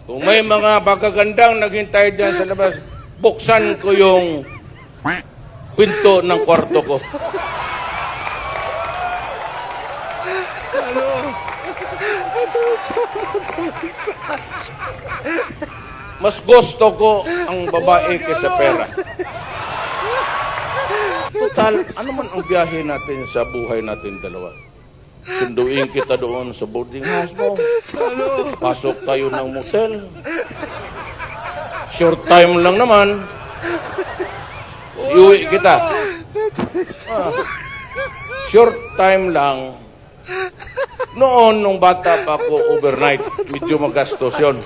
Kung may mga bagagandang naghintay dyan sa labas, buksan ko yung pinto ng kwarto ko. Mas gusto ko ang babae kaysa pera. Total, ano man ang biyahe natin sa buhay natin dalawa? Sunduin kita doon sa boarding house mo. Pasok tayo ng motel. Short time lang naman. Iuwi kita. Short time lang. Noon, nung bata pa ako, overnight, medyo magastos yun.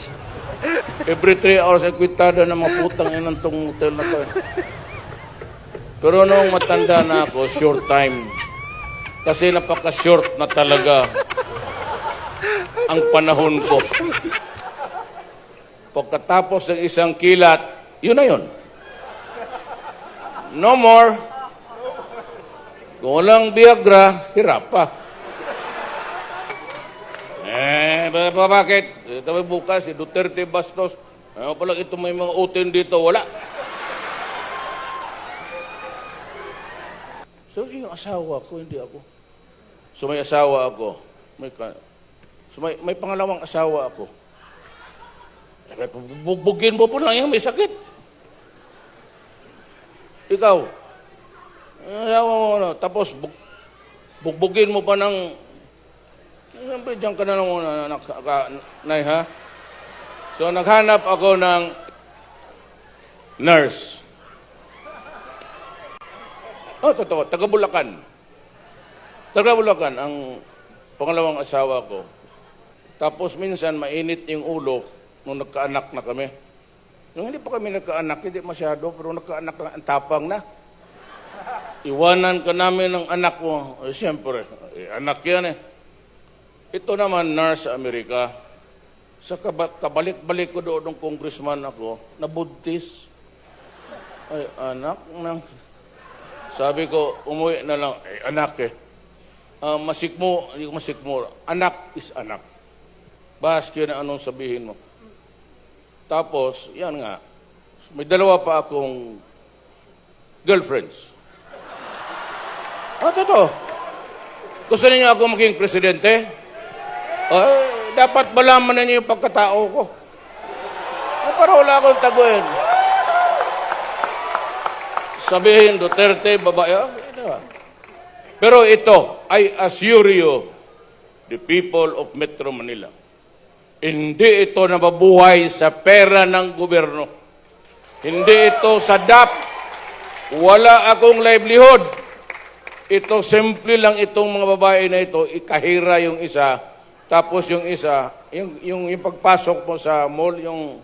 Every 3 hours, ay kwitada na maputang yan ng tong motel na to. Pero nung matanda na ako, short time. Kasi napaka-short na talaga ang panahon ko. Pagkatapos ng isang kilat, yun na yun. No more. Kung walang Viagra, hirap pa. Bakit? Ito bukas, si Duterte Bastos. Ano pala ito may mga utin dito? Wala. So, yung asawa ko, hindi ako. So, may asawa ako. May pangalawang asawa ako. Bugbugin mo po lang yung may sakit. Ikaw, asawa mo, ano, tapos bugbugin mo pa ng, siyempre, diyan ka na lang muna, nay, ha? So, naghanap ako ng nurse. Oh, totoo. Taga Bulacan. Taga Bulacan, ang pangalawang asawa ko. Tapos minsan, mainit yung ulo nung nagkaanak na kami. Nung hindi pa kami nagkaanak, hindi masyado, pero nagkaanak na, ang tapang na. Iwanan ka namin ng anak mo. Siyempre, anak yan eh. Ito naman, nurse sa Amerika. Sa kabalik-balik ko doon ng congressman ako, nabuntis. Ay, anak ng... Sabi ko, umuwi na lang, anak eh. Masikmo, hindi ko masikmo. Anak is anak. Bahas ko na anong sabihin mo. Tapos, yan nga. May dalawa pa akong girlfriends. Totoo. Gusto niyo ako maging presidente? Dapat malaman na niyo yung pagkatao ko. Para wala akong taguin. Sabihin, Duterte, babae. Pero ito, I assure you, the people of Metro Manila, hindi ito nababuhay sa pera ng gobyerno. Hindi ito sa DAP. Wala akong livelihood. Ito, simple lang itong mga babae na ito, ikahira yung isa, tapos yung isa, yung pagpasok mo sa mall, yung